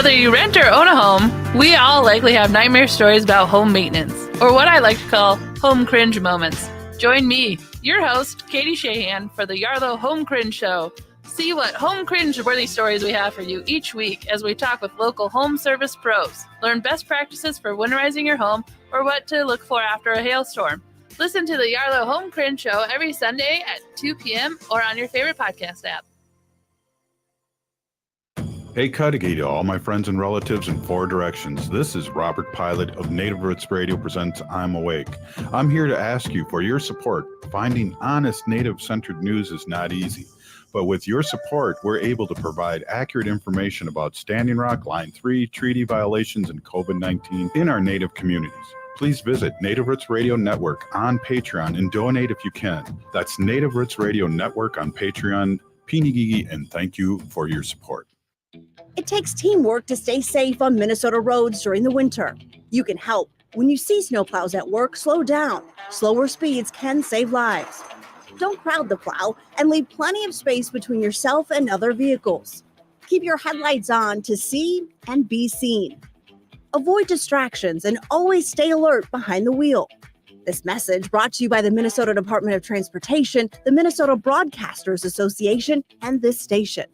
Whether you rent or own a home, we all likely have nightmare stories about home maintenance, or what I like to call home cringe moments. Join me, your host, Katie Shahan, for the Yarlow Home Cringe Show. See what home cringe-worthy stories we have for you each week as we talk with local home service pros. Learn best practices for winterizing your home or what to look for after a hailstorm. Listen to the Yarlow Home Cringe Show every Sunday at 2 p.m. or on your favorite podcast app. Hey, Cudahy to all my friends and relatives in four directions. This is Robert Pilot of Native Roots Radio presents I'm Awake. I'm here to ask you for your support. Finding honest Native-centered news is not easy, but with your support, we're able to provide accurate information about Standing Rock, Line 3, treaty violations, and COVID-19 in our Native communities. Please visit Native Roots Radio Network on Patreon and donate if you can. That's Native Roots Radio Network on Patreon. Pinigigi, and thank you for your support. It takes teamwork to stay safe on Minnesota roads during the winter. You can help. When you see snowplows at work, slow down. Slower speeds can save lives. Don't crowd the plow and leave plenty of space between yourself and other vehicles. Keep your headlights on to see and be seen. Avoid distractions and always stay alert behind the wheel. This message brought to you by the Minnesota Department of Transportation, the Minnesota Broadcasters Association, and this station.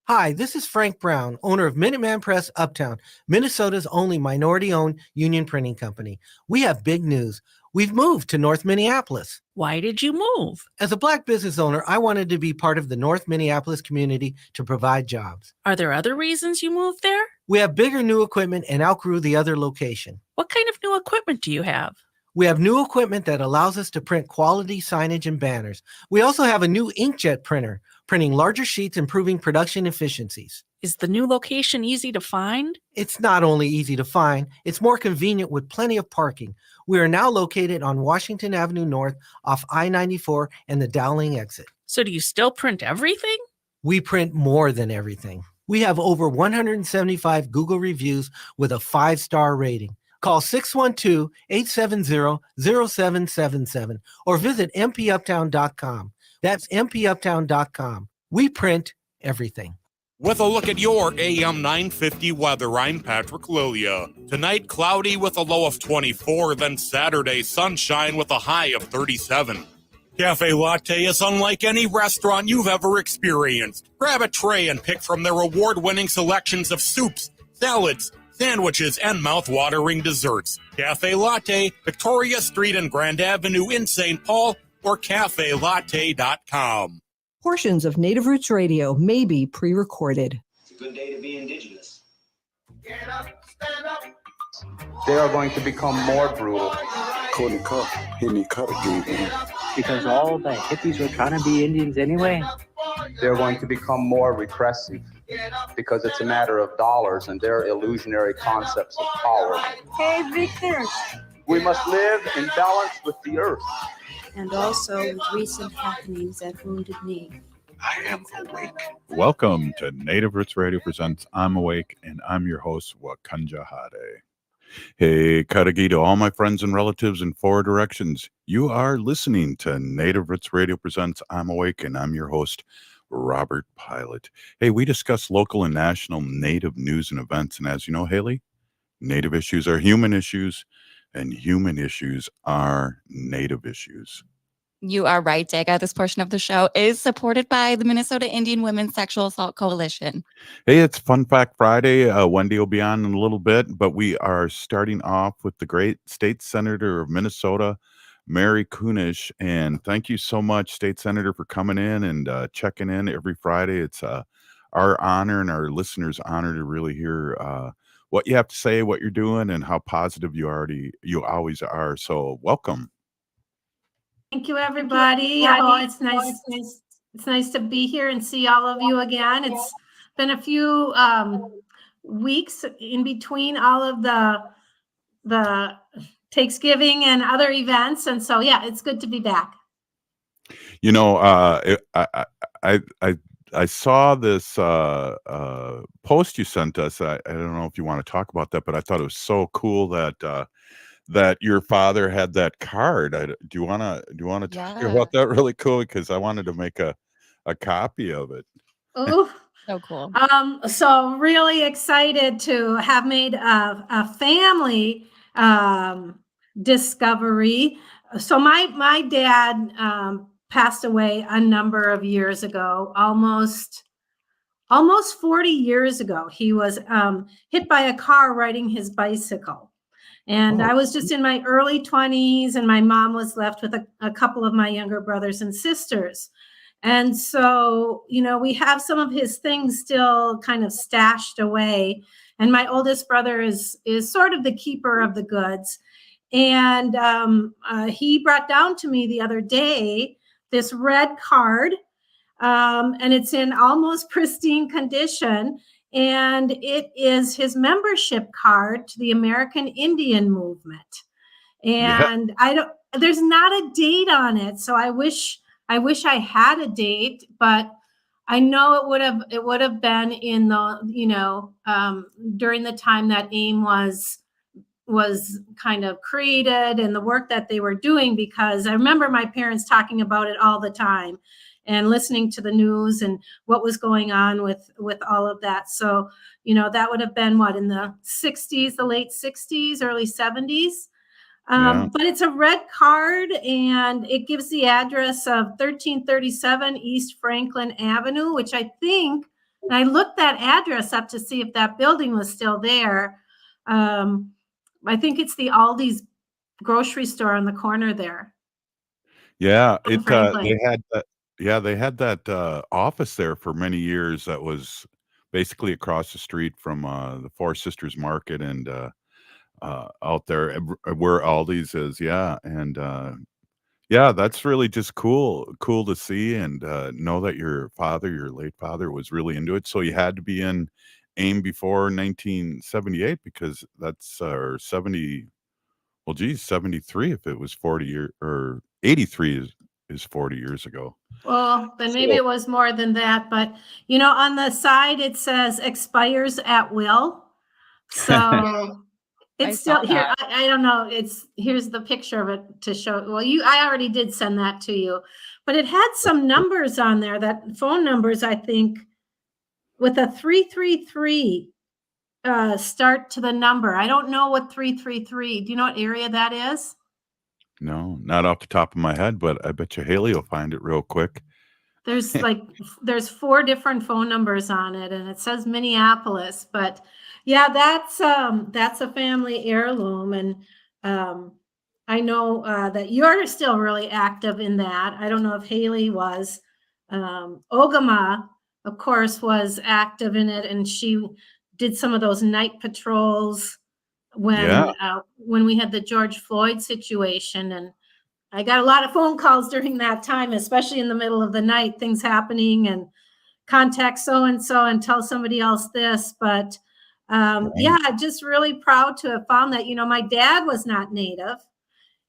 Hi, this is Frank Brown, owner of Minuteman Press Uptown, Minnesota's only minority-owned union printing company. We have big news. We've moved to North Minneapolis. Why did you move? As a Black business owner, I wanted to be part of the North Minneapolis community to provide jobs. Are there other reasons you moved there? We have bigger new equipment and outgrew the other location. What kind of new equipment do you have? We have new equipment that allows us to print quality signage and banners. We also have a new inkjet printer, printing larger sheets, improving production efficiencies. Is the new location easy to find? It's not only easy to find, it's more convenient with plenty of parking. We are now located on Washington Avenue North off I-94 and the Dowling exit. So do you still print everything? We print more than everything. We have over 175 Google reviews with a 5-star rating. Call 612-870-0777 or visit mpuptown.com. That's mpuptown.com. We print everything. With a look at your AM 950 weather, I'm Patrick Lilia. Tonight, cloudy with a low of 24, then Saturday, sunshine with a high of 37. Cafe Latte is unlike any restaurant you've ever experienced. Grab a tray and pick from their award-winning selections of soups, salads, sandwiches, and mouth-watering desserts. Cafe Latte, Victoria Street and Grand Avenue in St. Paul, or cafelatte.com. Portions of Native Roots Radio may be pre-recorded. It's a good day to be indigenous. Get up, stand up. They are going to become more brutal. Couldn't cut, hitting cut again. Because all the hippies were trying to be Indians anyway. They're going to become more repressive because it's a matter of dollars and their illusionary concepts of power. Hey, Victor. We must live in balance with the earth. And also with recent happenings at Wounded Knee. I am awake. Welcome to Native Roots Radio presents I'm Awake, and I'm your host, Wakanja Hade. Hey, Cudahy to all my friends and relatives in four directions. You are listening to Native Roots Radio presents I'm Awake, and I'm your host, Robert Pilot. Hey, we discuss local and national Native news and events, and as you know, Haley, Native issues are human issues, and human issues are Native issues. You are right, Dega. This portion of the show is supported by the Minnesota Indian Women's Sexual Assault Coalition. Hey, it's Fun Fact Friday. Wendy will be on in a little bit, but we are starting off with the great state senator of Minnesota, Mary Kunesh. And thank you so much, State Senator, for coming in and checking in every Friday. It's our honor and our listeners' honor to really hear what you have to say, what you're doing, and how positive you always are. So welcome. Thank you, everybody. It's nice to be here and see all of you again. It's been a few weeks in between all of the Thanksgiving and other events, and so yeah, it's good to be back. You know, I saw this post you sent us. I don't know if you want to talk about that, but I thought it was so cool that that your father had that card. Do you want to talk about that really cool? Because I wanted to make a copy of it. Oh, So cool. So really excited to have made a family discovery. So my dad passed away a number of years ago, almost 40 years ago. He was hit by a car riding his bicycle. And I was just in my early 20s, and my mom was left with a couple of my younger brothers and sisters. And so, we have some of his things still kind of stashed away. And my oldest brother is sort of the keeper of the goods. And he brought down to me the other day this red card, and it's in almost pristine condition. And it is his membership card to the American Indian movement. And there's not a date on it. So I wish I had a date, but I know it would have been in the, during the time that AIM was kind of created and the work that they were doing, because I remember my parents talking about it all the time and listening to the news and what was going on with all of that. So, that would have been in the 60s, the late 60s, early 70s. But it's a red card, and it gives the address of 1337 East Franklin Avenue, which I think, and I looked that address up to see if that building was still there. I think it's the Aldi's grocery store on the corner there. Yeah, Franklin. they had that office there for many years that was basically across the street from the Four Sisters Market and out there where Aldi's is. Yeah, and yeah, that's really just cool to see and know that your late father, was really into it. So you had to be in AIM before 1978 because that's 70. Well, geez, 73 if it was 40 years, or 83 is 40 years ago. Well, then maybe it was more than that. But, on the side, it says expires at will. So it's still here. I don't know. Here's the picture of it to show. Well, I already did send that to you, but it had some numbers on there, that phone numbers, I think, with a 333 start to the number. I don't know what 333. Do you know what area that is? No, not off the top of my head, but I bet you Haley will find it real quick. There's there's 4 different phone numbers on it, and it says Minneapolis. But yeah, that's a family heirloom, and I know that you're still really active in that. I don't know if Haley was. Ogama, of course, was active in it, and she did some of those night patrols when we had the George Floyd situation. And I got a lot of phone calls during that time, especially in the middle of the night, things happening, and contact so-and-so and tell somebody else this. But yeah, just really proud to have found that. My dad was not Native.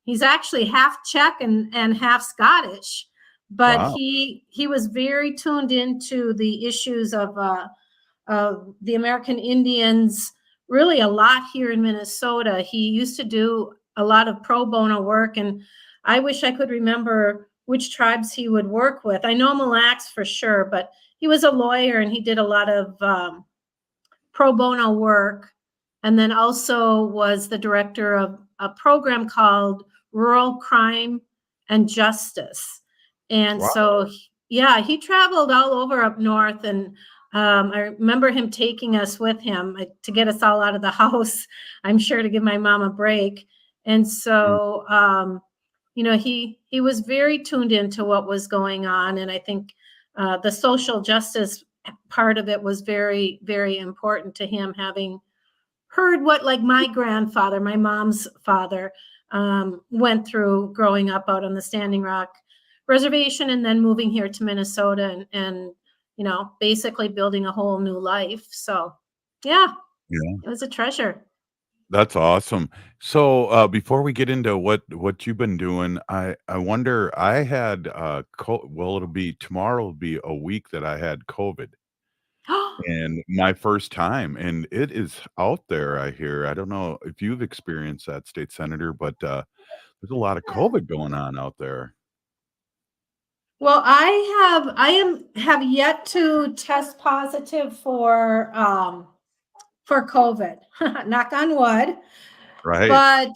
He's actually half Czech and half Scottish, but he was very tuned into the issues of the American Indians, really a lot here in Minnesota. He used to do a lot of pro bono work, and I wish I could remember which tribes he would work with. I know Mille Lacs for sure, but he was a lawyer and he did a lot of pro bono work, and then also was the director of a program called Rural Crime and Justice. And so, yeah, he traveled all over up north, and I remember him taking us with him to get us all out of the house, I'm sure, to give my mom a break. And so, he was very tuned into what was going on. And I think the social justice part of it was very, very important to him, having heard what, like, my grandfather, my mom's father, went through growing up out on the Standing Rock Reservation and then moving here to Minnesota and basically building a whole new life. So, yeah, it was a treasure. That's awesome. So before we get into what you've been doing, I wonder, I had tomorrow will be a week that I had COVID, and my first time, and it is out there, I hear. I don't know if you've experienced that, State Senator, but there's a lot of COVID going on out there. Well, I have yet to test positive for COVID. Knock on wood. Right. But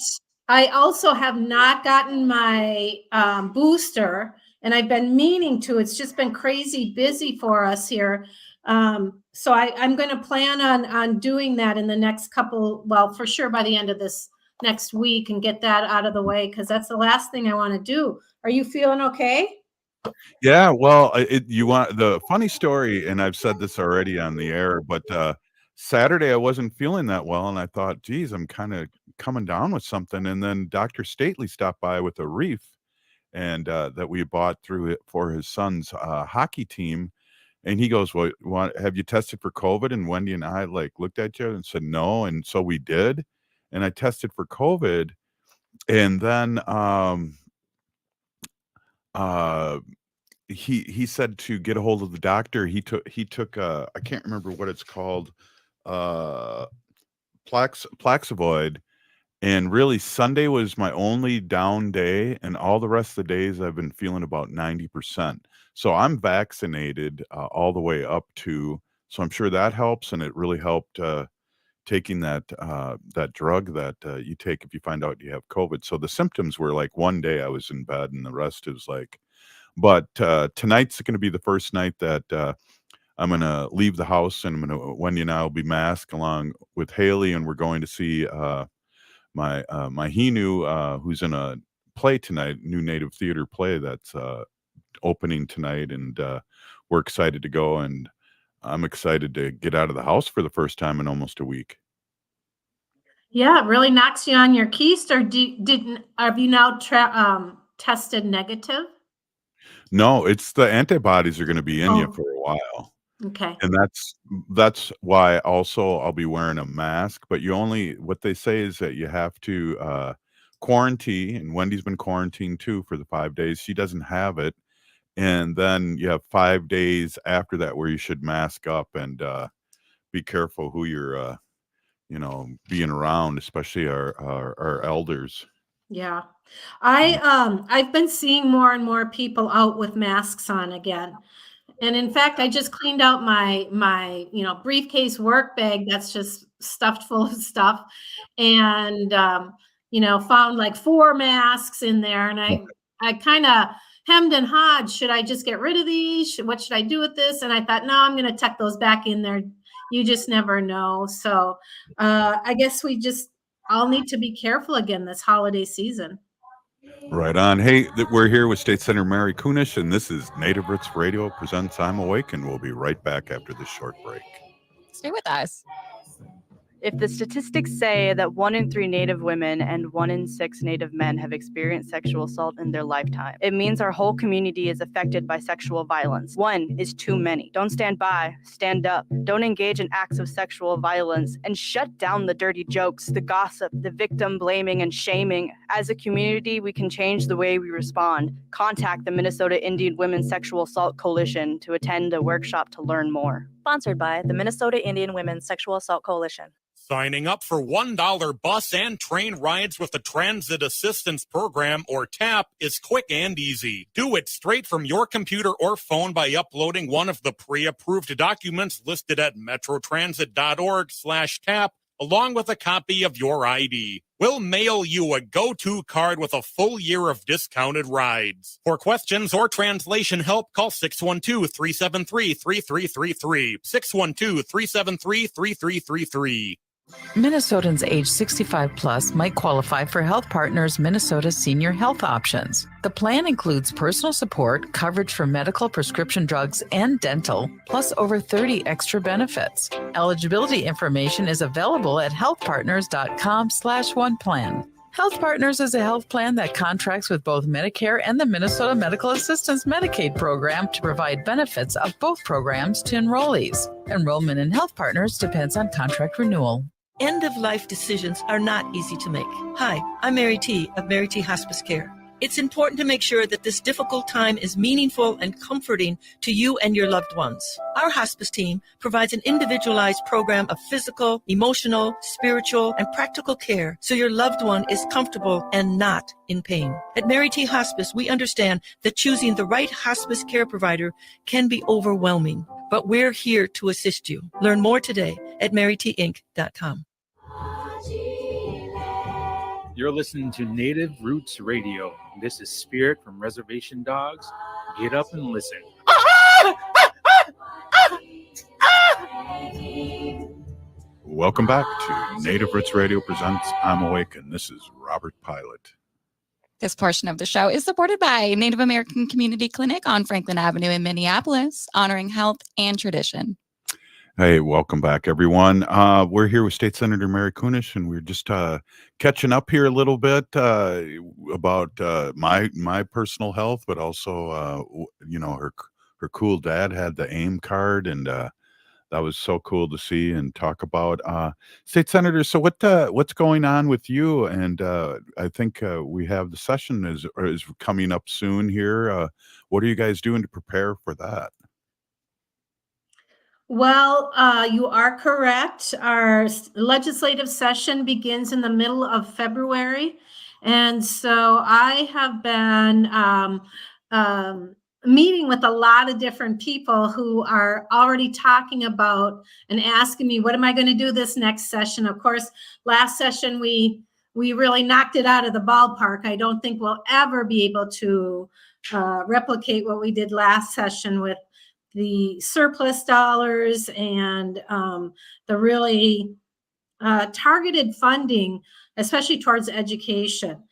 I also have not gotten my booster, and I've been meaning to. It's just been crazy busy for us here. So I'm going to plan on doing that in the next couple, well, for sure by the end of this next week, and get that out of the way, because that's the last thing I want to do. Are you feeling okay? Yeah, well, you want the funny story, and I've said this already on the air, but Saturday I wasn't feeling that well, and I thought, geez, I'm kind of coming down with something. And then Dr. Stately stopped by with a reef, and that we bought through it for his son's hockey team. And he goes, "Well, have you tested for COVID?" And Wendy and I like looked at each other and said, "No." And so we did, and I tested for COVID, and then he said to get a hold of the doctor. He took I can't remember what it's called, Plaxivoid, and really Sunday was my only down day, and all the rest of the days I've been feeling about 90%. So I'm vaccinated all the way up to, so I'm sure that helps, and it really helped taking that drug that you take if you find out you have COVID. So the symptoms were like one day I was in bed, and the rest is like. But tonight's going to be the first night that I'm going to leave the house, and Wendy and I will be masked along with Haley, and we're going to see my Hinu, who's in a play tonight, new Native theater play that's opening tonight, and we're excited to go, and I'm excited to get out of the house for the first time in almost a week. Yeah, it really knocks you on your keister. Have you now tested negative? No, it's the antibodies are going to be in you for a while. Okay. And that's why also I'll be wearing a mask, but what they say is that you have to quarantine, and Wendy's been quarantined too for the 5 days. She doesn't have it. And then you have 5 days after that where you should mask up and be careful who you're being around, especially our elders. Yeah. I've been seeing more and more people out with masks on again. And in fact, I just cleaned out my briefcase work bag that's just stuffed full of stuff, and found like 4 masks in there, and I kind of hemmed and hawed. Should I just get rid of these? What should I do with this? And I thought, no, I'm going to tuck those back in there. You just never know. So I guess we just all need to be careful again this holiday season. Right on. Hey, we're here with State Senator Mary Kunesh, and this is Native Roots Radio presents I'm Awake, and we'll be right back after this short break. Stay with us. If the statistics say that 1 in 3 Native women and 1 in 6 Native men have experienced sexual assault in their lifetime, it means our whole community is affected by sexual violence. 1 is too many. Don't stand by, stand up. Don't engage in acts of sexual violence, and shut down the dirty jokes, the gossip, the victim blaming and shaming. As a community, we can change the way we respond. Contact the Minnesota Indian Women's Sexual Assault Coalition to attend a workshop to learn more. Sponsored by the Minnesota Indian Women's Sexual Assault Coalition. Signing up for $1 bus and train rides with the Transit Assistance Program, or TAP, is quick and easy. Do it straight from your computer or phone by uploading one of the pre-approved documents listed at metrotransit.org/TAP, along with a copy of your ID. We'll mail you a go-to card with a full year of discounted rides. For questions or translation help, call 612-373-3333. 612-373-3333. Minnesotans age 65 plus might qualify for Health Partners Minnesota Senior Health Options. The plan includes personal support, coverage for medical, prescription drugs, and dental, plus over 30 extra benefits. Eligibility information is available at healthpartners.com/oneplan. Health Partners is a health plan that contracts with both Medicare and the Minnesota Medical Assistance Medicaid program to provide benefits of both programs to enrollees. Enrollment in Health Partners depends on contract renewal. End-of-life decisions are not easy to make. Hi, I'm Mary T. of Mary T. Hospice Care. It's important to make sure that this difficult time is meaningful and comforting to you and your loved ones. Our hospice team provides an individualized program of physical, emotional, spiritual, and practical care so your loved one is comfortable and not in pain. At Mary T. Hospice, we understand that choosing the right hospice care provider can be overwhelming, but we're here to assist you. Learn more today at marytinc.com. You're listening to Native Roots Radio. This is Spirit from Reservation Dogs. Get up and listen. Welcome back to Native Roots Radio presents I'm Awake, and this is Robert Pilot. This portion of the show is supported by Native American Community Clinic on Franklin Avenue in Minneapolis, honoring health and tradition. Hey, welcome back, everyone. We're here with State Senator Mary Kunesh, and we're just catching up here a little bit about my personal health, but also, her cool dad had the AIM card, and that was so cool to see and talk about. State Senator, so what's going on with you? And I think we have the session is coming up soon here. What are you guys doing to prepare for that? Well, you are correct. Our legislative session begins in the middle of February. And so I have been meeting with a lot of different people who are already talking about and asking me, what am I going to do this next session? Of course, last session, we really knocked it out of the ballpark. I don't think we'll ever be able to replicate what we did last session with the surplus dollars and the really targeted funding, especially towards education.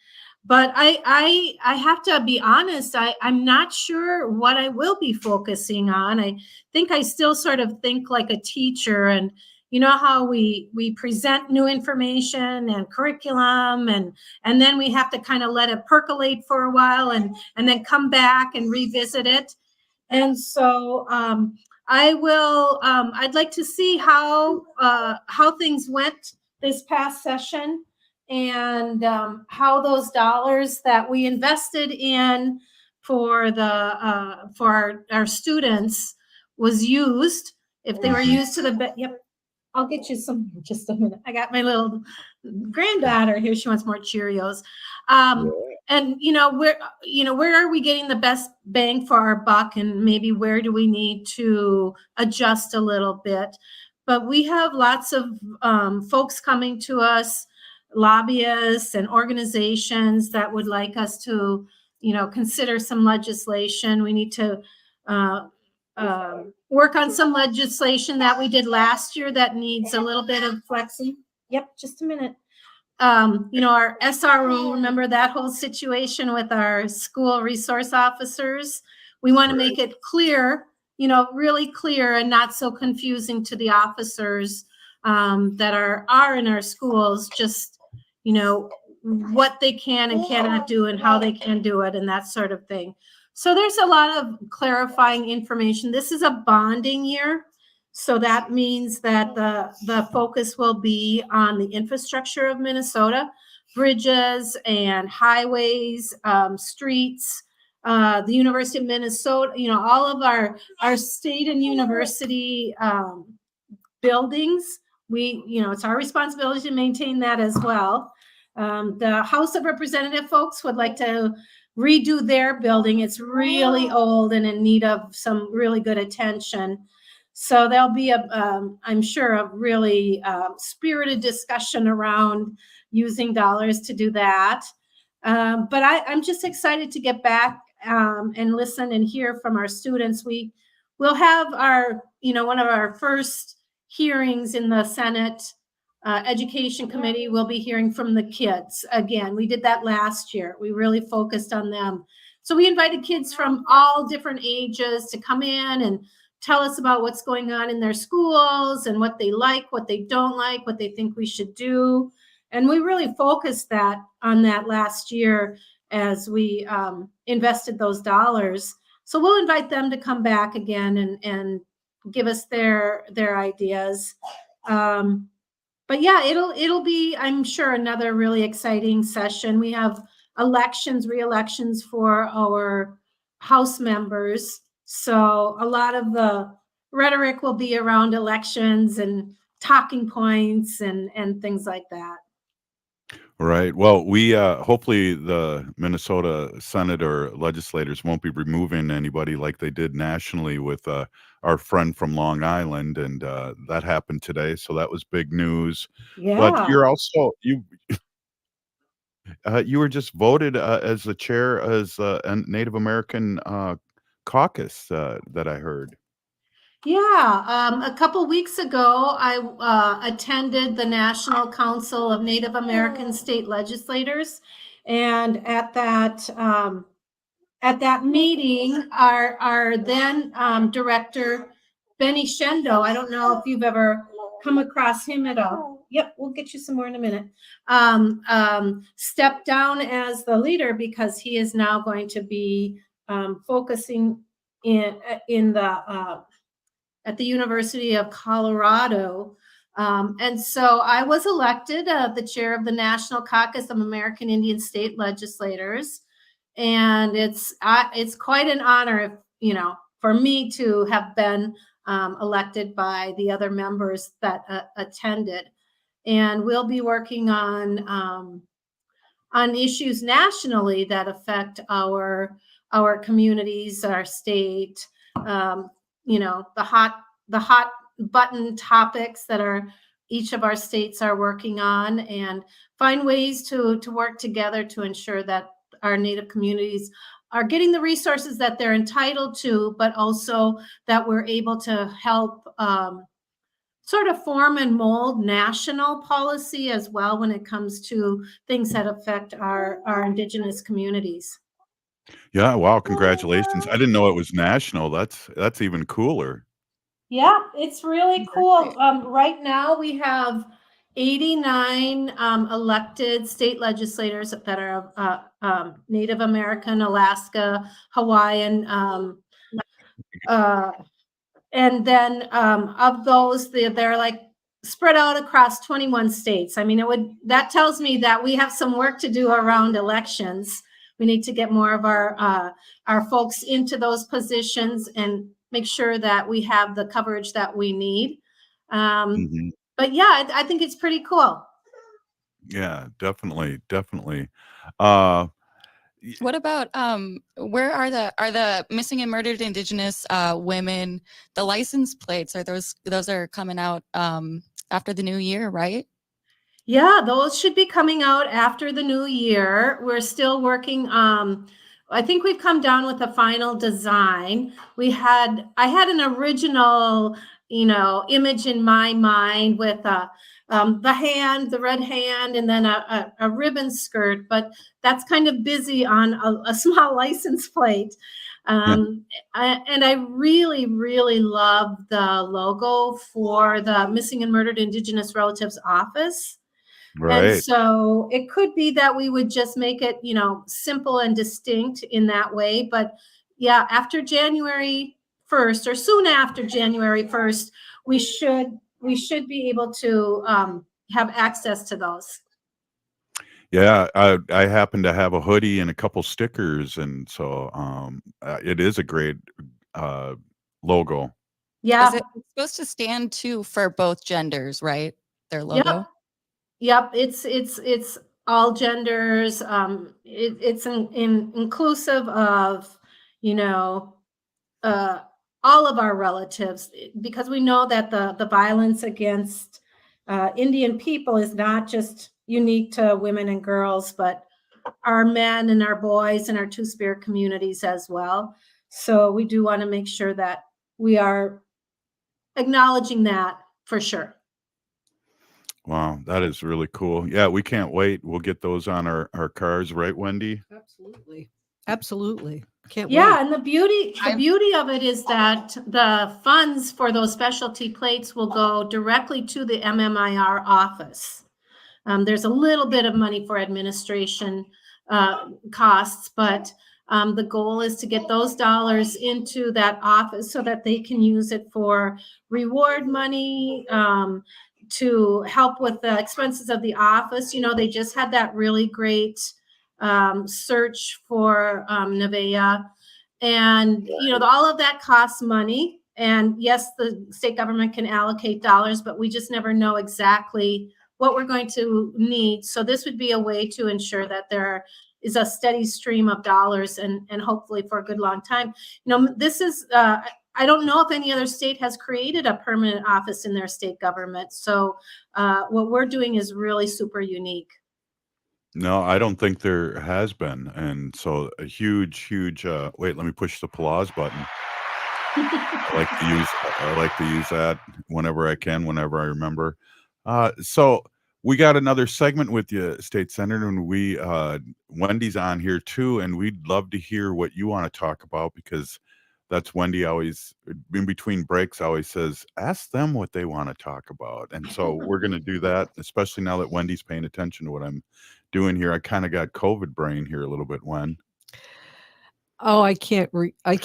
But I have to be honest, I'm not sure what I will be focusing on. I think I still sort of think like a teacher, and you know how we present new information and curriculum, and then we have to kind of let it percolate for a while and then come back and revisit it. And so I'd like to see how things went this past session, and how those dollars that we invested in for our students was used. If they were used to the yep. I'll get you some in just a minute. I got my little granddaughter here. She wants more Cheerios. And where are we getting the best bang for our buck, and maybe where do we need to adjust a little bit? But we have lots of folks coming to us, lobbyists and organizations that would like us to, consider some legislation. We need to work on some legislation that we did last year that needs a little bit of flexing. Yep, just a minute. Our SRO, remember that whole situation with our school resource officers? We want to make it clear, really clear and not so confusing to the officers that are in our schools, just, what they can and cannot do and how they can do it and that sort of thing. So there's a lot of clarifying information. This is a bonding year. So that means that the focus will be on the infrastructure of Minnesota, bridges and highways, streets, the University of Minnesota, all of our state and university buildings. It's our responsibility to maintain that as well. The House of Representative folks would like to redo their building. It's really old and in need of some really good attention. So there'll be I'm sure, a really spirited discussion around using dollars to do that. But I'm just excited to get back and listen and hear from our students. We'll have one of our first hearings in the Senate Education Committee. We'll be hearing from the kids again. We did that last year. We really focused on them. So we invited kids from all different ages to come in and tell us about what's going on in their schools and what they like, what they don't like, what they think we should do. And we really focused on that last year as we invested those dollars. So we'll invite them to come back again and give us their ideas. But yeah, it'll be, I'm sure, another really exciting session. We have re-elections for our House members. So a lot of the rhetoric will be around elections and talking points and things like that. Right. Well, we hopefully the Minnesota Senate or legislators won't be removing anybody like they did nationally with our friend from Long Island, and that happened today. So that was big news. But Yeah. you're also you were just voted as the chair as a Native American caucus that I heard. Yeah, a couple weeks ago, I attended the National Council of Native American State Legislators, and at that meeting, our then director, Benny Shendo, I don't know if you've ever come across him at all. Yep, we'll get you some more in a minute. Stepped down as the leader because he is now going to be focusing in the at the University of Colorado. And so I was elected the chair of the National Caucus of American Indian State Legislators. And it's quite an honor, for me to have been elected by the other members that attended. And we'll be working on issues nationally that affect our communities, our state, the hot button topics that each of our states are working on, and find ways to work together to ensure that our Native communities are getting the resources that they're entitled to, but also that we're able to help sort of form and mold national policy as well when it comes to things that affect our Indigenous communities. Yeah, wow, congratulations. I didn't know it was national. That's even cooler. Yeah, it's really cool. Right now we have 89 elected state legislators that are Native American, Alaska, Hawaiian, and then of those, they're like spread out across 21 states. I mean, that tells me that we have some work to do around elections. We need to get more of our folks into those positions and make sure that we have the coverage that we need. But yeah, I think it's pretty cool. Yeah, definitely. What about where are the missing and murdered Indigenous women? The license plates those are coming out after the new year, right? Yeah, those should be coming out after the new year. We're still working. I think we've come down with a final design. I had an original, image in my mind with the red hand, and then a ribbon skirt, but that's kind of busy on a small license plate. And I really, really love the logo for the Missing and Murdered Indigenous Relatives Office. Right. And so it could be that we would just make it, simple and distinct in that way. But yeah, after January 1st or soon after January 1st, we should be able to have access to those. Yeah, I happen to have a hoodie and a couple stickers, and so it is a great logo. Yeah. Is it supposed to stand too for both genders, right? Their logo? Yep. It's all genders. It's inclusive of, all of our relatives, because we know that the violence against Indian people is not just unique to women and girls, but our men and our boys and our Two-Spirit communities as well. So we do want to make sure that we are acknowledging that for sure. Wow, that is really cool. Yeah, we can't wait. We'll get those on our cars, right, Wendy? Absolutely. Can't wait. Yeah, and the beauty of it is that the funds for those specialty plates will go directly to the MMIR office. There's a little bit of money for administration costs, but the goal is to get those dollars into that office so that they can use it for reward money, to help with the expenses of the office. They just had that really great search for Nevaeh. And, all of that costs money. And yes, the state government can allocate dollars, but we just never know exactly what we're going to need. So this would be a way to ensure that there is a steady stream of dollars and hopefully for a good long time. This is, I don't know if any other state has created a permanent office in their state government. So what we're doing is really super unique. No, I don't think there has been. And so a huge, wait, let me push the applause button. I like to use that whenever I can, whenever I remember. So we got another segment with you, State Senator, and Wendy's on here too, and we'd love to hear what you want to talk about, because that's Wendy always, in between breaks, always says, ask them what they want to talk about. And so we're going to do that, especially now that Wendy's paying attention to what I'm doing here. I kind of got COVID brain here a little bit, Wen. Oh, I can't. I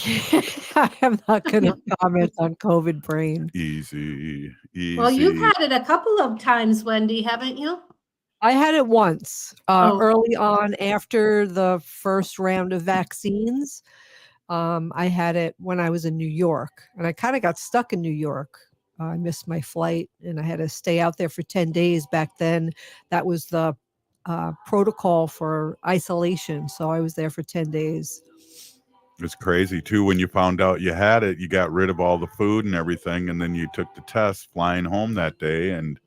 am not going to comment on COVID brain. Easy. Well, you've had it a couple of times, Wendy, haven't you? I had it once early on after the first round of vaccines. I had it when I was in New York, and I kind of got stuck in New York. I missed my flight, and I had to stay out there for 10 days back then. That was the protocol for isolation. So I was there for 10 days. It's crazy too. When you found out you had it, you got rid of all the food and everything, and then you took the test flying home that day, and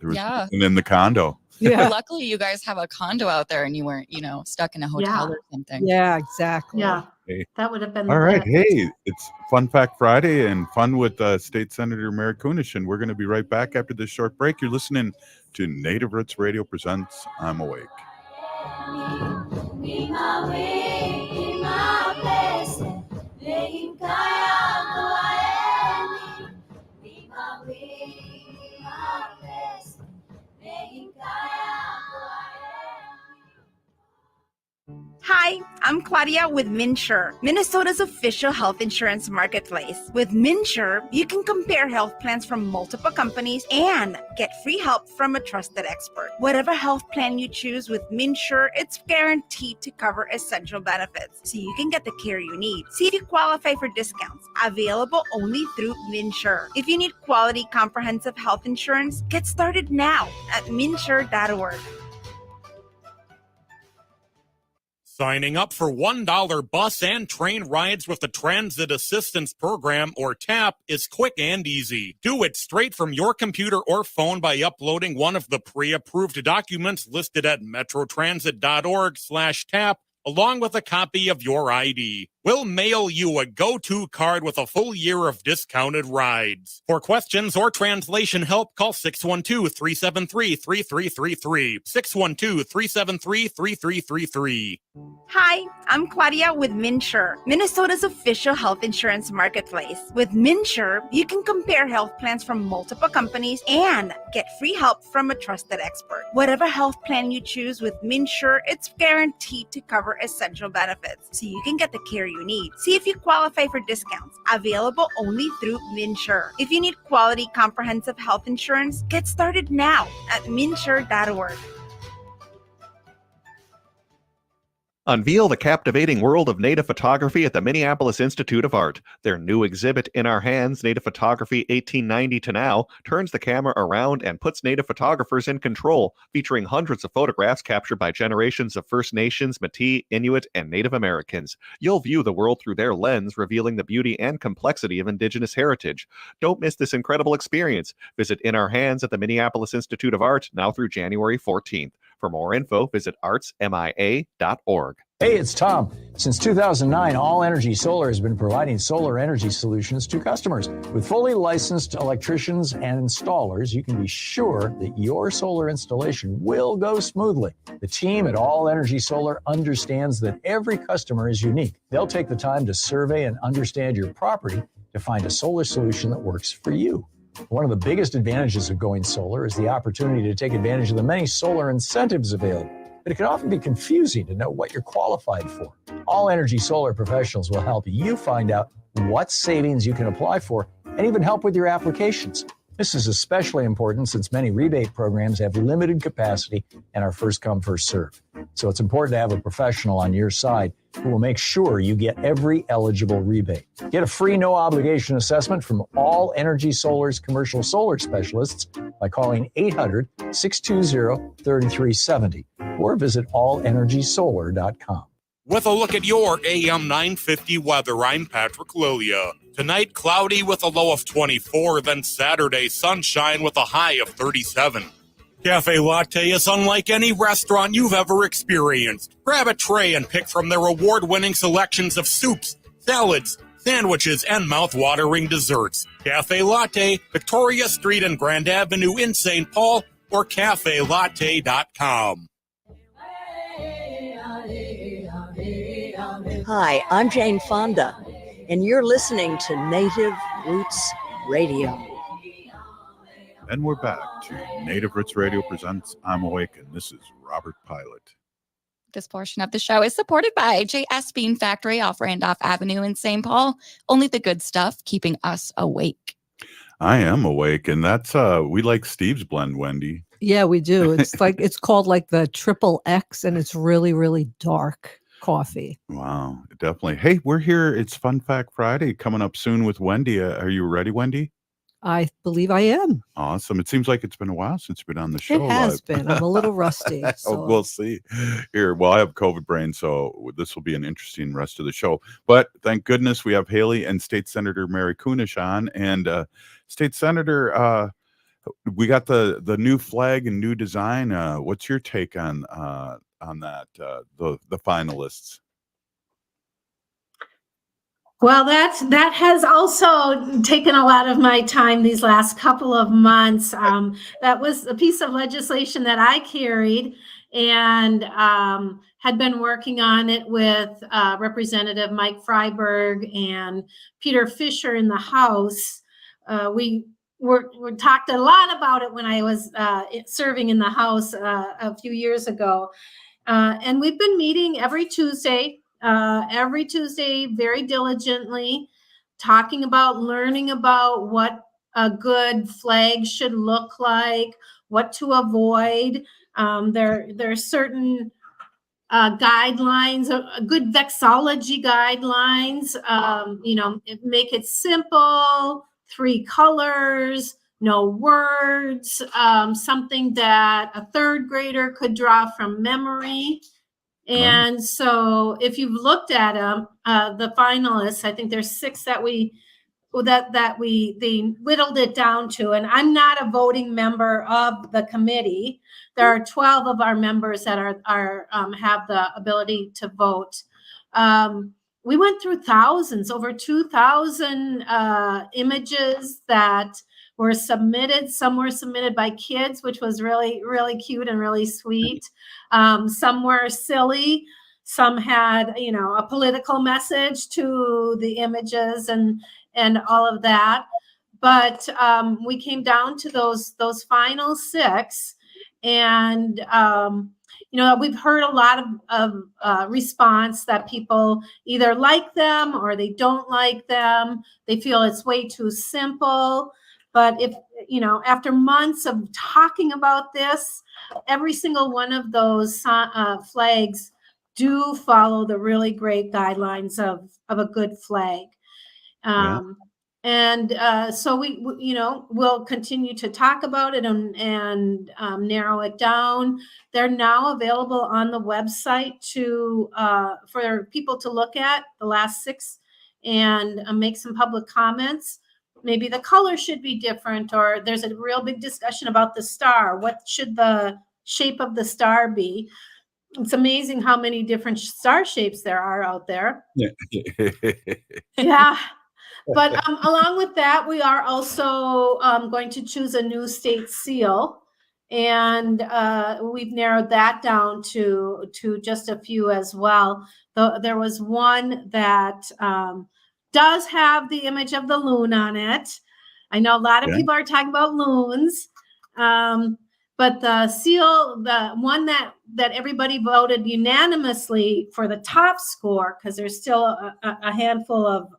there was nothing in the condo. Yeah. Luckily, you guys have a condo out there, and you weren't, stuck in a hotel or something. Yeah, exactly. Yeah, hey. That would have been all right. best. Hey, it's Fun Fact Friday and fun with State Senator Mary Kunesh, and we're going to be right back after this short break. You're listening to Native Roots Radio presents I'm Awake. Hi, I'm Claudia with MinSure, Minnesota's official health insurance marketplace. With MinSure, you can compare health plans from multiple companies and get free help from a trusted expert. Whatever health plan you choose with MinSure, it's guaranteed to cover essential benefits, so you can get the care you need. See if you qualify for discounts, available only through MinSure. If you need quality comprehensive health insurance, get started now at minsure.org. Signing up for $1 bus and train rides with the Transit Assistance Program, or TAP, is quick and easy. Do it straight from your computer or phone by uploading one of the pre-approved documents listed at metrotransit.org/TAP, along with a copy of your ID. We'll mail you a go-to card with a full year of discounted rides. For questions or translation help, call 612-373-3333. 612-373-3333. Hi, I'm Claudia with MinSure, Minnesota's official health insurance marketplace. With MinSure, you can compare health plans from multiple companies and get free help from a trusted expert. Whatever health plan you choose with MinSure, it's guaranteed to cover essential benefits, so you can get the care you need. See if you qualify for discounts, available only through MinSure. If you need quality comprehensive health insurance, get started now at minsure.org. Unveil the captivating world of native photography at the Minneapolis Institute of Art. Their new exhibit, In Our Hands, Native Photography 1890 to Now, turns the camera around and puts native photographers in control, featuring hundreds of photographs captured by generations of First Nations, Métis, Inuit, and Native Americans. You'll view the world through their lens, revealing the beauty and complexity of Indigenous heritage. Don't miss this incredible experience. Visit In Our Hands at the Minneapolis Institute of Art now through January 14th. For more info, visit artsmia.org. Hey, it's Tom. Since 2009, All Energy Solar has been providing solar energy solutions to customers. With fully licensed electricians and installers, you can be sure that your solar installation will go smoothly. The team at All Energy Solar understands that every customer is unique. They'll take the time to survey and understand your property to find a solar solution that works for you. One of the biggest advantages of going solar is the opportunity to take advantage of the many solar incentives available. But it can often be confusing to know what you're qualified for. All Energy Solar professionals will help you find out what savings you can apply for and even help with your applications. This is especially important since many rebate programs have limited capacity and are first come, first serve. So it's important to have a professional on your side who will make sure you get every eligible rebate. Get a free no obligation assessment from All Energy Solar's commercial solar specialists by calling 800-620-3370 or visit allenergysolar.com. With a look at your AM 950 weather, I'm Patrick Lilia. Tonight, cloudy with a low of 24, then Saturday, sunshine with a high of 37. Cafe Latte is unlike any restaurant you've ever experienced. Grab a tray and pick from their award-winning selections of soups, salads, sandwiches, and mouth-watering desserts. Cafe Latte, Victoria Street and Grand Avenue in St. Paul, or cafelatte.com. Hi, I'm Jane Fonda, and you're listening to Native Roots Radio. And we're back to Native Roots Radio presents I'm Awake, and this is Robert Pilot. This portion of the show is supported by JS Bean Factory off Randolph Avenue in St. Paul. Only the good stuff, keeping us awake. I am awake, and that's we like Steve's blend, Wendy. Yeah, we do. It's like it's called like the Triple X, and it's really, really dark coffee. Wow, definitely. Hey, we're here. It's Fun Fact Friday coming up soon with Wendy. Are you ready, Wendy? I believe I am. Awesome. It seems like it's been a while since you've been on the show. It has been. I'm a little rusty. So. We'll see. Here, well, I have COVID brain, so this will be an interesting rest of the show. But thank goodness we have Haley and State Senator Mary Kunesh on. And State Senator, we got the new flag and new design. What's your take on that? The finalists. Well, that has also taken a lot of my time these last couple of months. That was a piece of legislation that I carried and had been working on it with Representative Mike Freiberg and Peter Fisher in the House. We talked a lot about it when I was serving in the House a few years ago. And we've been meeting every Tuesday very diligently, learning about what a good flag should look like, what to avoid. There are certain guidelines, good vexillology guidelines, make it simple, 3 colors, no words, something that a 3rd grader could draw from memory. And so if you've looked at them, the finalists, I think there's 6 that they whittled it down to, and I'm not a voting member of the committee. There are 12 of our members that are have the ability to vote. We went through thousands, over 2,000 images that were submitted. Some were submitted by kids, which was really, really cute and really sweet. Some were silly. Some had, a political message to the images and all of that. But we came down to those final 6, and we've heard a lot of response that people either like them or they don't like them. They feel it's way too simple. But if, after months of talking about this, every single one of those flags do follow the really great guidelines of a good flag. And so we'll continue to talk about it and narrow it down. They're now available on the website for people to look at, the last 6, and make some public comments. Maybe the color should be different, or there's a real big discussion about the star. What should the shape of the star be? It's amazing how many different star shapes there are out there. Yeah. But along with that, we are also going to choose a new state seal. And we've narrowed that down to just a few as well. There was one that does have the image of the loon on it. I know a lot of people are talking about loons, but the seal, the one that everybody voted unanimously for the top score, because there's still a handful of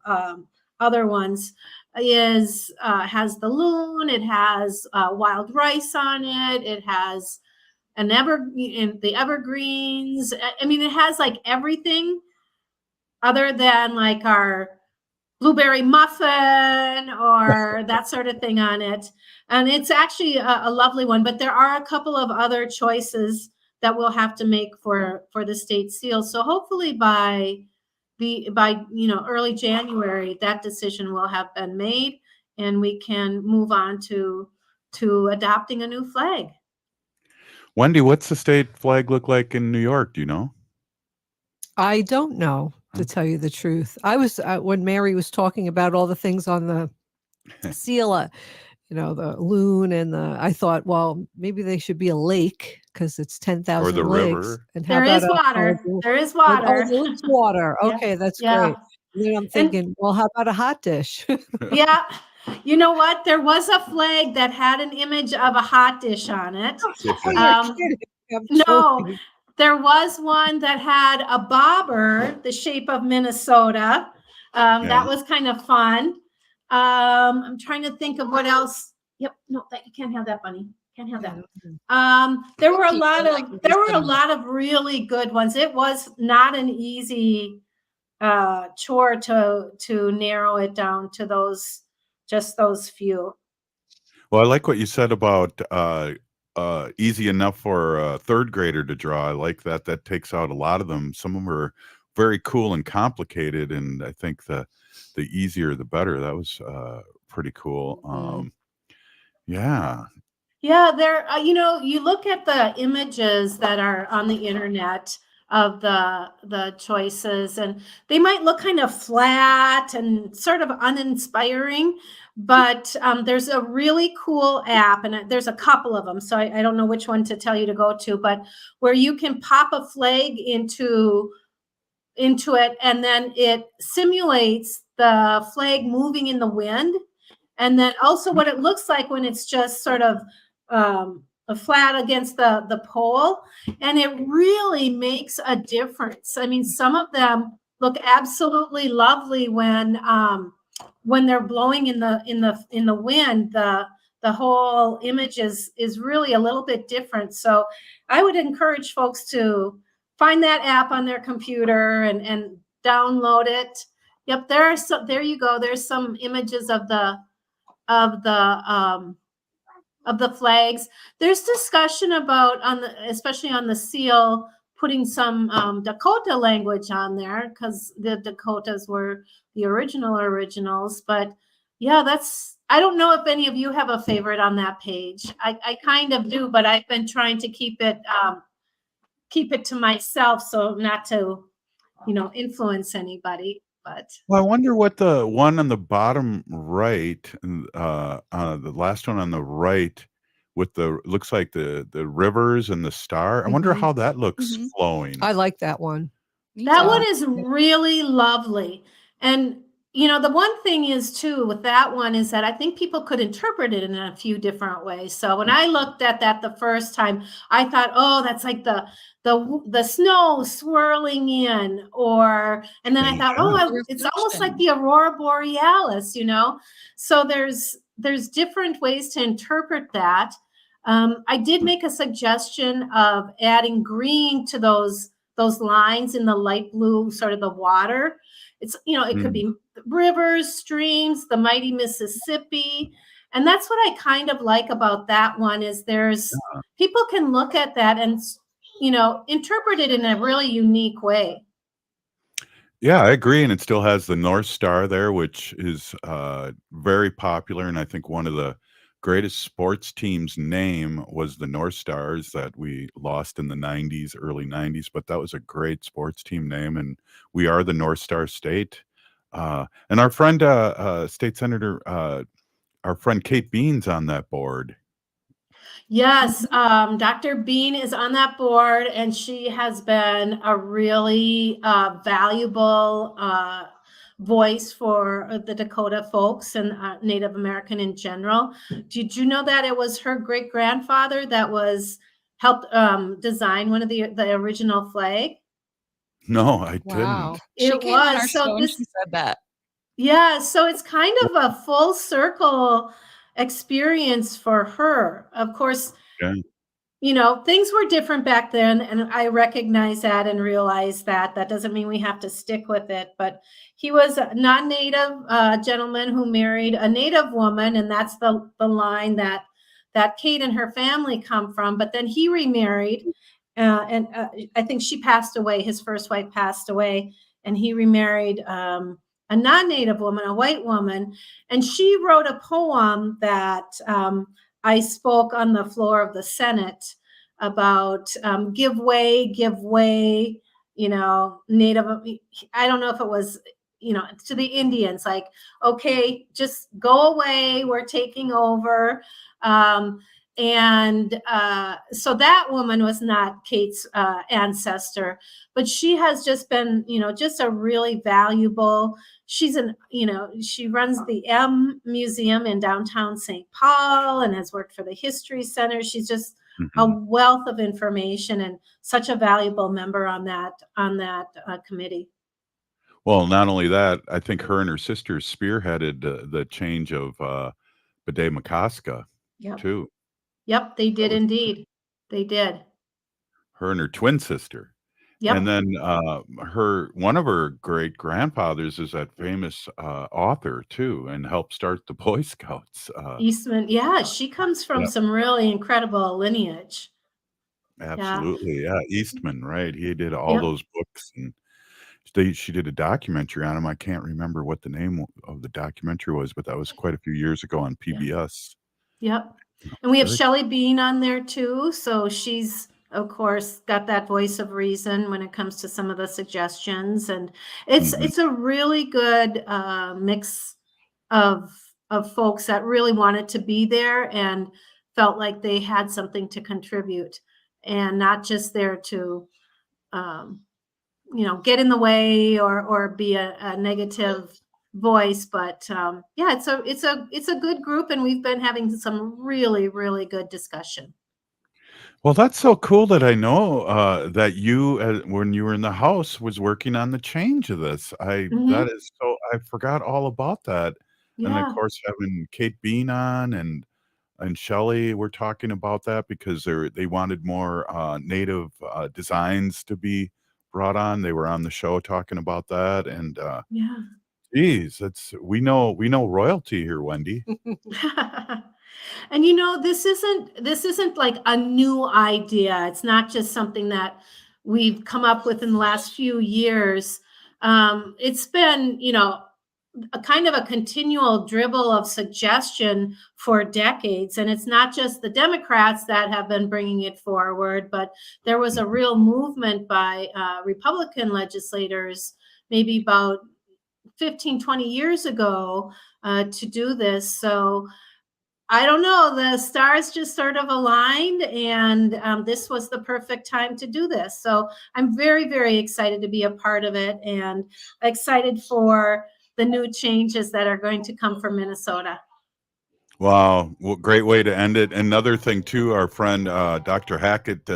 other ones, is has the loon. It has wild rice on it. It has the evergreens. I mean, it has like everything other than like our blueberry muffin or that sort of thing on it. And it's actually a lovely one, but there are a couple of other choices that we'll have to make for the state seal. So hopefully by early January, that decision will have been made and we can move on to adopting a new flag. Wendy, what's the state flag look like in New York? Do you know? I don't know, to tell you the truth. I was when Mary was talking about all the things on the seal, the loon and I thought, well, maybe they should be a lake because it's 10,000 Or the lakes. river. And There is water. There is water. Oh, there is water. Yeah. Okay, that's Yeah. great. And then I'm thinking, well, how about a hot dish? Yeah. You know what? There was a flag that had an image of a hot dish on it. You're kidding. I'm No, joking. there was one that had a bobber, the shape of Minnesota. That was kind of fun. I'm trying to think of what else. Yep. No, you can't have that, Bunny. Can't have that. There were a lot of really good ones. It was not an easy chore to narrow it down to just those few. Well, I like what you said about easy enough for a third grader to draw. I like that. That takes out a lot of them. Some of them are very cool and complicated, and I think the easier the better. That was pretty cool. Yeah. Yeah, there. You look at the images that are on the internet of the choices, and they might look kind of flat and sort of uninspiring. But there's a really cool app, and there's a couple of them. So I don't know which one to tell you to go to, but where you can pop a flag into it, and then it simulates the flag moving in the wind. And then also what it looks like when it's just sort of flat against the pole. And it really makes a difference. I mean, some of them look absolutely lovely when they're blowing in the wind. The whole image is really a little bit different. So I would encourage folks to find that app on their computer and download it. Yep, there you go. There's some images of the flags. There's discussion about especially on the seal, putting some Dakota language on there because the Dakotas were the originals. But yeah, I don't know if any of you have a favorite on that page. I kind of do, but I've been trying to keep it to myself, so not to influence anybody. But Well, I wonder what the one on the bottom right, the last one on the right, with looks like the rivers and the star. I wonder how that looks flowing. I like that one. That one is really lovely. And the one thing is too with that one is that I think people could interpret it in a few different ways. So when I looked at that the first time, I thought, oh, that's like the snow swirling in, and then I thought, oh, it's almost like the aurora borealis, So there's different ways to interpret that. I did make a suggestion of adding green to those lines in the light blue, sort of the water. It's, it could be rivers, streams, the mighty Mississippi. And that's what I kind of like about that one is people can look at that and, interpret it in a really unique way. Yeah, I agree. And it still has the North Star there, which is very popular. And I think one of the greatest sports teams' name was the North Stars that we lost in the 90s, early 90s. But that was a great sports team name. And we are the North Star State. And our friend, State Senator, our friend Kate Bean's on that board. Yes, Dr. Bean is on that board, and she has been a really valuable voice for the Dakota folks and Native American in general. Did you know that it was her great-grandfather that helped design one of the original flag? No, I Wow. didn't. She It came on our was. show So and she said that. Yeah, so it's kind of a full circle experience for her. Of course, Yeah. things were different back then, and I recognize that and realize that. That doesn't mean we have to stick with it, but he was a non-native gentleman who married a native woman, and that's the line that Kate and her family come from. But then he remarried, and I think she passed away. His first wife passed away, and he remarried a non-native woman, a white woman, and she wrote a poem that I spoke on the floor of the Senate about give way, Native. I don't know if it was, to the Indians, like, okay, just go away, we're taking over. And so that woman was not Kate's ancestor, but she has just been, just a really valuable. She runs the M Museum in downtown St. Paul and has worked for the History Center. She's just a wealth of information and such a valuable member on that committee. Well, not only that, I think her and her sister spearheaded the change of Bidet Makaska, Yep. too. Yep, they did indeed. They did. Her and her twin sister. Yep. And then one of her great grandfathers is that famous author too, and helped start the Boy Scouts. Eastman, yeah, she comes from some really incredible lineage. Absolutely, yeah. Eastman, right? He did all those books, and she did a documentary on him. I can't remember what the name of the documentary was, but that was quite a few years ago on PBS. Yep. And we have Shelley Bean on there too, so she's, of course, got that voice of reason when it comes to some of the suggestions, and it's a really good mix of folks that really wanted to be there and felt like they had something to contribute, and not just there to get in the way or be a negative voice. But yeah, it's a good group, and we've been having some really, really good discussion. Well, that's so cool that I know that you, when you were in the House, was working on the change of this. That is so. I forgot all about that. And of Yeah. course, having Kate Bean on and Shelley were talking about that because they wanted more native designs to be brought on. They were on the show talking about that, and Yeah. geez, we know royalty here, Wendy. And this isn't like a new idea. It's not just something that we've come up with in the last few years. It's been, a kind of a continual dribble of suggestion for decades. And it's not just the Democrats that have been bringing it forward, but there was a real movement by Republican legislators maybe about 15, 20 years ago to do this. So I don't know, the stars just sort of aligned, and this was the perfect time to do this. So I'm very, very excited to be a part of it, and excited for the new changes that are going to come from Minnesota. Wow, well, great way to end it. Another thing too, our friend Dr. Hackett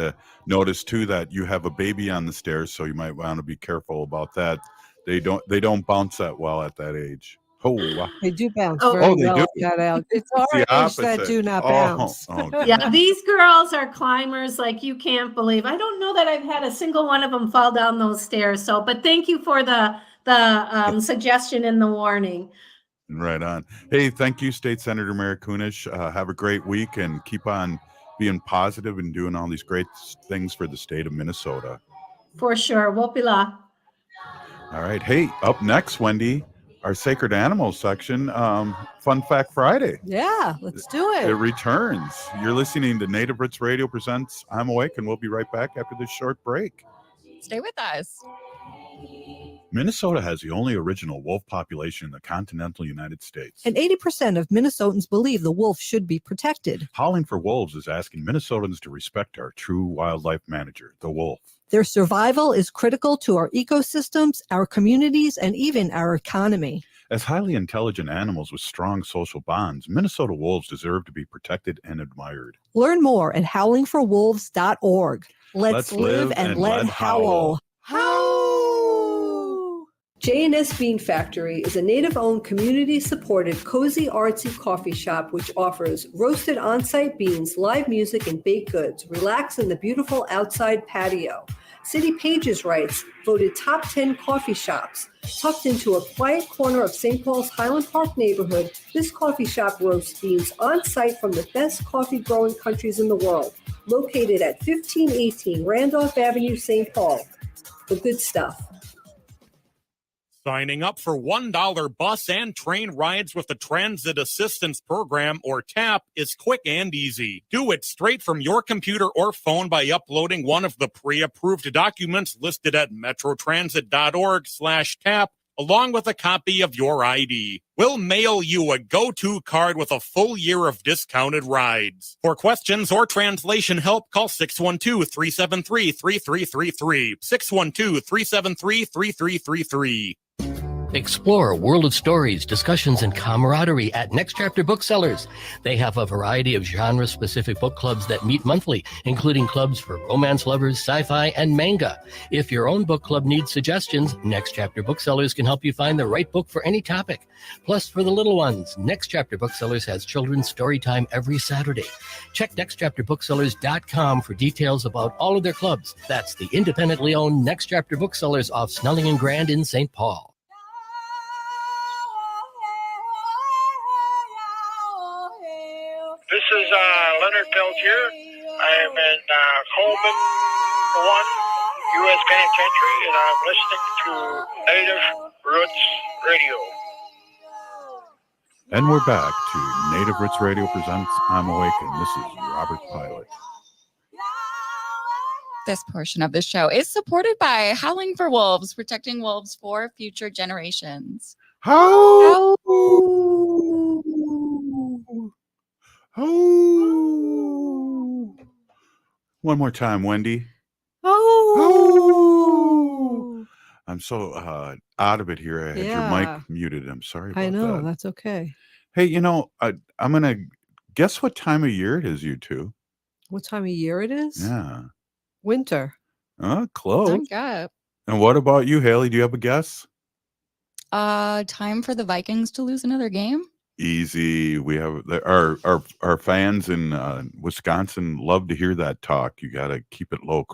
noticed too that you have a baby on the stairs, so you might want to be careful about that. They don't bounce that well at that age. Oh, wow. They do bounce very well at that age. It's our age that do not bounce. Yeah, these girls are climbers like you can't believe. I don't know that I've had a single one of them fall down those stairs. So, but thank you for the suggestion and the warning. Right on. Hey, thank you, State Senator Mary Kunesh. Have a great week and keep on being positive and doing all these great things for the state of Minnesota. For sure. Wopila. All right. Hey, up next, Wendy, our Sacred Animals section, Fun Fact Friday. Yeah, let's do it. It returns. You're listening to Native Roots Radio presents I'm Awake, and we'll be right back after this short break. Stay with us. Minnesota has the only original wolf population in the continental United States. And 80% of Minnesotans believe the wolf should be protected. Howling for Wolves is asking Minnesotans to respect our true wildlife manager, the wolf. Their survival is critical to our ecosystems, our communities, and even our economy. As highly intelligent animals with strong social bonds, Minnesota wolves deserve to be protected and admired. Learn more at howlingforwolves.org. Let's live and let howl. Howl! J&S Bean Factory is a native-owned, community-supported, cozy, artsy coffee shop which offers roasted on-site beans, live music, and baked goods. Relax in the beautiful outside patio. City Pages writes, voted top 10 coffee shops. Tucked into a quiet corner of St. Paul's Highland Park neighborhood, this coffee shop roasts beans on-site from the best coffee-growing countries in the world. Located at 1518 Randolph Avenue, St. Paul. The good stuff. Signing up for $1 bus and train rides with the Transit Assistance Program, or TAP, is quick and easy. Do it straight from your computer or phone by uploading one of the pre-approved documents listed at metrotransit.org/TAP, along with a copy of your ID. We'll mail you a go-to card with a full year of discounted rides. For questions or translation help, call 612-373-3333. 612-373-3333. Explore a world of stories, discussions, and camaraderie at Next Chapter Booksellers. They have a variety of genre-specific book clubs that meet monthly, including clubs for romance lovers, sci-fi, and manga. If your own book club needs suggestions, Next Chapter Booksellers can help you find the right book for any topic. Plus, for the little ones, Next Chapter Booksellers has children's story time every Saturday. Check nextchapterbooksellers.com for details about all of their clubs. That's the independently owned Next Chapter Booksellers off Snelling and Grand in St. Paul. This is Leonard Peltier. I am in Coleman 1, U.S. Penitentiary, and I'm listening to Native Roots Radio. And we're back to Native Roots Radio presents I'm Awake, and this is Robert Pilot. This portion of the show is supported by Howling for Wolves, protecting wolves for future generations. How? Oh. One more time, Wendy. Oh. I'm so out of it here. I had your mic muted. I'm sorry about I know. that. That's okay. Hey, you know, I'm going to guess what time of year it is, you two. What time of year it is? Yeah. Winter. Close. Up. And what about you, Haley? Do you have a guess? Time for the Vikings to lose another game. Easy. We have our fans in Wisconsin love to hear that talk. You got to keep it low.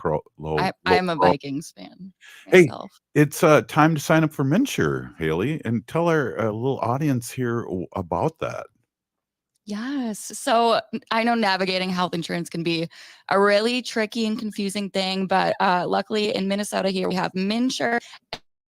I'm a Vikings fan myself. Hey, it's time to sign up for MNsure, Haley, and tell our little audience here about that. Yes. So I know navigating health insurance can be a really tricky and confusing thing, but luckily in Minnesota here we have MNsure.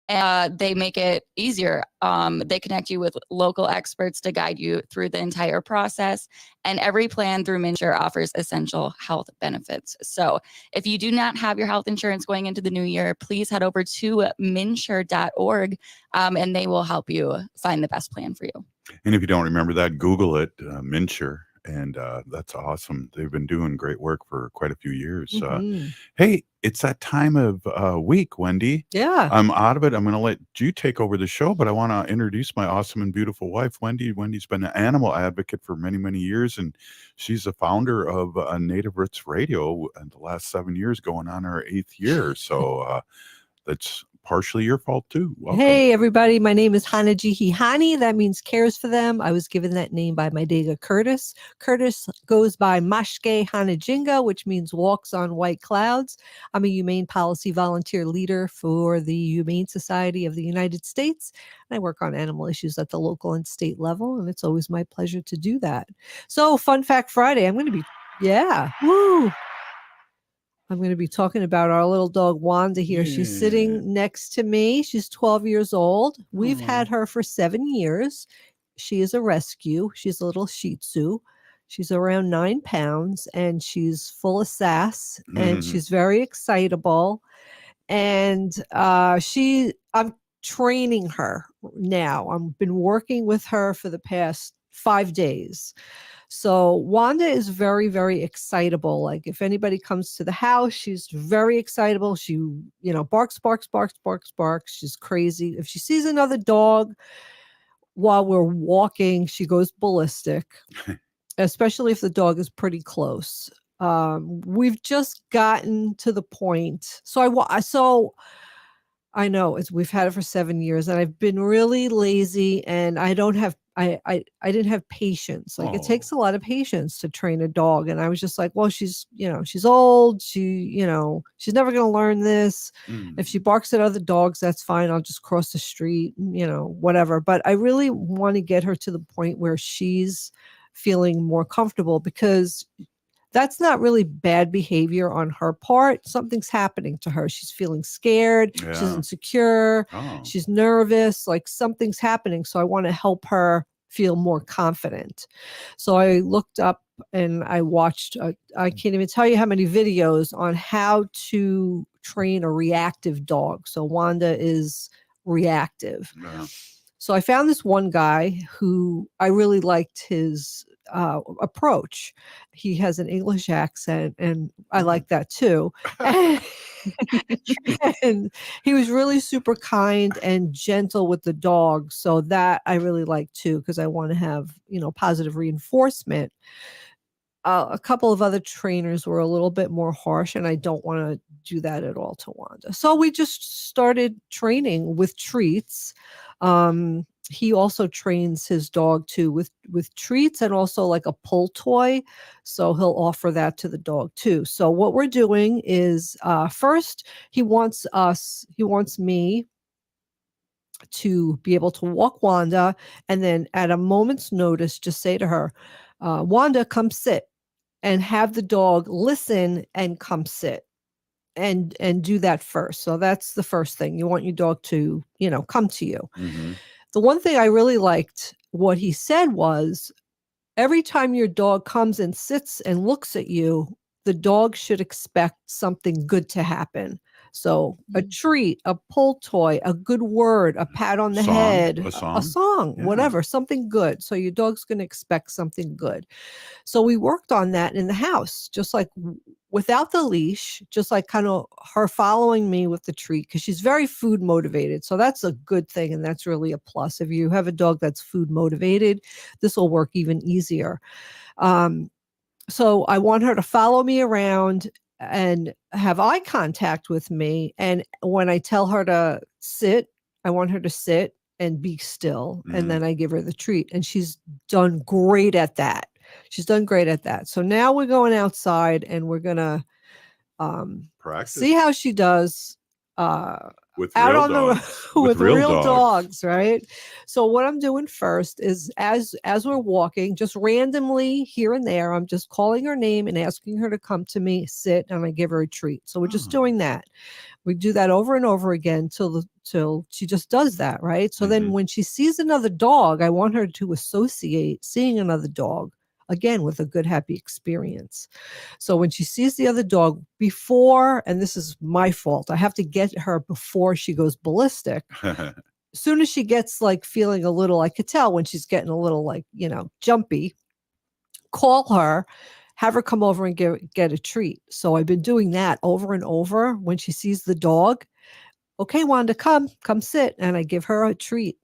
They make it easier. They connect you with local experts to guide you through the entire process. And every plan through MNsure offers essential health benefits. So if you do not have your health insurance going into the new year, please head over to MNsure.org and they will help you find the best plan for you. And if you don't remember that, Google it, MNsure. And that's awesome. They've been doing great work for quite a few years. Mm-hmm. Hey, it's that time of week, Wendy. Yeah. I'm out of it. I'm going to let you take over the show, but I want to introduce my awesome and beautiful wife, Wendy. Wendy's been an animal advocate for many, many years, and she's the founder of Native Roots Radio in the last 7 years, going on our 8th year. So that's partially your fault too. Welcome. Hey everybody, my name is Hanajihi Hani. That means cares for them. I was given that name by my Dega Curtis. Curtis goes by Mashke Hanajinga, which means walks on white clouds. I'm a humane policy volunteer leader for the Humane Society of the United States. And I work on animal issues at the local and state level, and it's always my pleasure to do that. So Fun Fact Friday, I'm going to be talking about our little dog Wanda here. Yeah. She's sitting next to me. She's 12 years old. We've had her for 7 years. She is a rescue. She's a little Shih Tzu. She's around 9 pounds and she's full of sass and she's very excitable. And I'm training her now. I've been working with her for the past 5 days. So Wanda is very, very excitable. Like if anybody comes to the house, she's very excitable. She, barks, barks, barks, barks, barks. She's crazy. If she sees another dog while we're walking, she goes ballistic, especially if the dog is pretty close. We've just gotten to the point. So I know we've had it for 7 years, and I've been really lazy, and I don't have I didn't have patience. Like, it takes a lot of patience to train a dog, and I was just like, well, she's old. She's never going to learn this. If she barks at other dogs, that's fine. I'll just cross the street, whatever. But I really want to get her to the point where she's feeling more comfortable, because that's not really bad behavior on her part. Something's happening to her. She's feeling scared. She's Yeah. insecure. Oh. She's nervous. Like, something's happening. So I want to help her feel more confident. So I looked up and I watched, I can't even tell you how many videos on how to train a reactive dog. So Wanda is reactive. Yeah. So I found this one guy who I really liked his approach. He has an English accent, and I like that too. And he was really super kind and gentle with the dog. So that I really like too, because I want to have, positive reinforcement. A couple of other trainers were a little bit more harsh, and I don't want to do that at all to Wanda. So we just started training with treats. He also trains his dog too with treats, and also like a pull toy. So he'll offer that to the dog too. So what we're doing is, first he wants me to be able to walk Wanda, and then at a moment's notice, just say to her, Wanda, come sit, and have the dog listen and come sit. And do that first. So that's the first thing. You want your dog to, come to you. Mm-hmm. The one thing I really liked what he said was, every time your dog comes and sits and looks at you, the dog should expect something good to happen. So a treat, a pull toy, a good word, a pat on the head, a a song, song, yeah. Whatever, something good. So your dog's going to expect something good. So we worked on that in the house, just like without the leash, just like kind of her following me with the treat, because she's very food motivated. So that's a good thing. And that's really a plus. If you have a dog that's food motivated, this will work even easier. So I want her to follow me around and have eye contact with me. And when I tell her to sit, I want her to sit and be still. And then I give her the treat. And she's done great at that. So now we're going outside, and we're going to practice. See how she does with out real on dogs. the with real dogs, right? So what I'm doing first is, as we're walking, just randomly here and there, I'm just calling her name and asking her to come to me, sit, and I give her a treat. So we're just doing that. We do that over and over again till she just does that, right? So then when she sees another dog, I want her to associate seeing another dog again with a good, happy experience. So when she sees the other dog before, and this is my fault, I have to get her before she goes ballistic. As soon as she gets like feeling a little, I could tell when she's getting a little like, jumpy, call her, have her come over and get a treat. So I've been doing that over and over. When she sees the dog, okay, Wanda, come sit. And I give her a treat.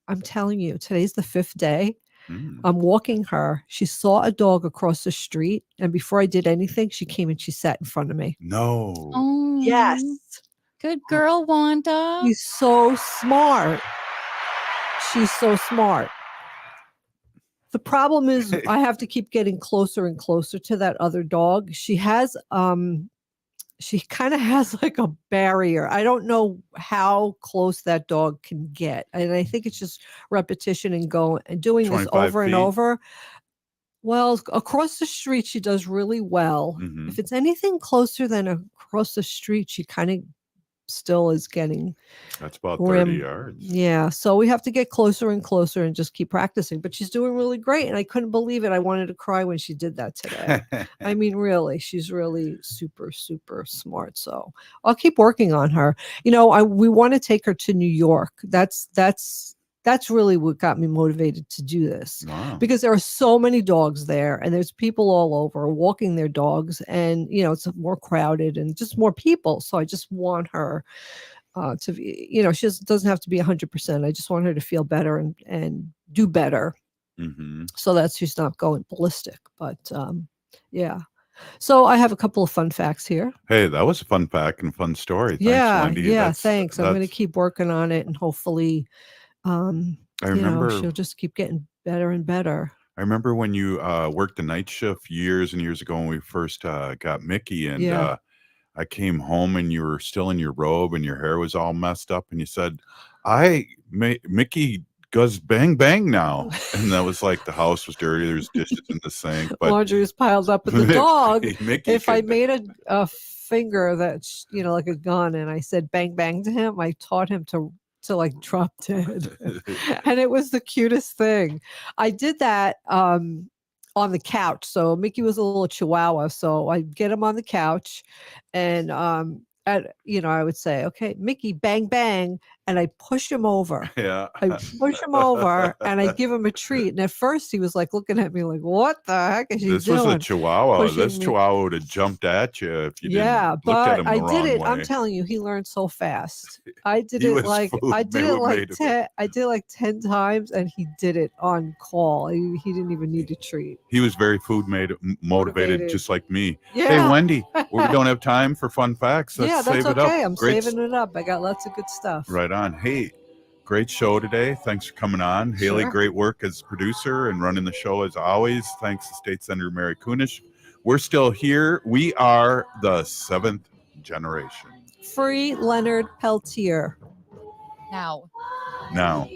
I'm telling you, today's the 5th day. I'm walking her. She saw a dog across the street. And before I did anything, she came and she sat in front of me. No. Oh, yes. Good girl, Wanda. She's so smart. The problem is I have to keep getting closer and closer to that other dog. She kind of has like a barrier. I don't know how close that dog can get. And I think it's just repetition and doing this over and over. Well, across the street, she does really well. If it's anything closer than across the street, she kind of still is getting. That's about 30 yards. Yeah. So we have to get closer and closer and just keep practicing. But she's doing really great. And I couldn't believe it. I wanted to cry when she did that today. I mean, really, she's really super, super smart. So I'll keep working on her. We want to take her to New York. That's really what got me motivated to do this. Wow. Because there are so many dogs there, and there's people all over walking their dogs, and it's more crowded and just more people. So I just want her to be, she doesn't have to be 100%. I just want her to feel better and do better. So that she's not going ballistic. But yeah. So I have a couple of fun facts here. Hey, that was a fun fact and fun story. Thanks, Yeah, Wendy. yeah, thanks. I'm going to keep working on it, and hopefully, I remember she'll just keep getting better and better. I remember when you worked the night shift years and years ago when we first got Mickey, and I came home and you were still in your robe and your hair was all messed up, and you said, Mickey goes bang bang now. And that was like the house was dirty, there's dishes in the sink, but Laundry was piled up with the dog. Mickey If I made a finger that's like a gun and I said bang bang to him, I taught him to like drop dead. And it was the cutest thing. I did that on the couch. So Mickey was a little chihuahua, so I get him on the couch and I would say, okay, Mickey, bang bang, and I push him over. Yeah. I push him over and I give him a treat. And at first he was like looking at me like, what the heck is he this doing? was a chihuahua. Pushing This me. chihuahua would have jumped at you if you Yeah, didn't look at but him I the did it. wrong I'm way. telling you, he learned so fast. I did He it was like food I did it like made of 10. I did it like 10 times, and he did it on call. He didn't even need a treat. He was very motivated, just like me. Yeah. Hey, Wendy, we don't have time for fun facts. Let's Yeah, that's save it okay. up. I'm saving it up. I got lots of good stuff. Right on. Hey, great show today. Thanks for coming on. Haley, Sure. great work as producer and running the show as always. Thanks to State Senator Mary Kunesh. We're still here. We are the 7th generation. Free Leonard Peltier. Now. Now.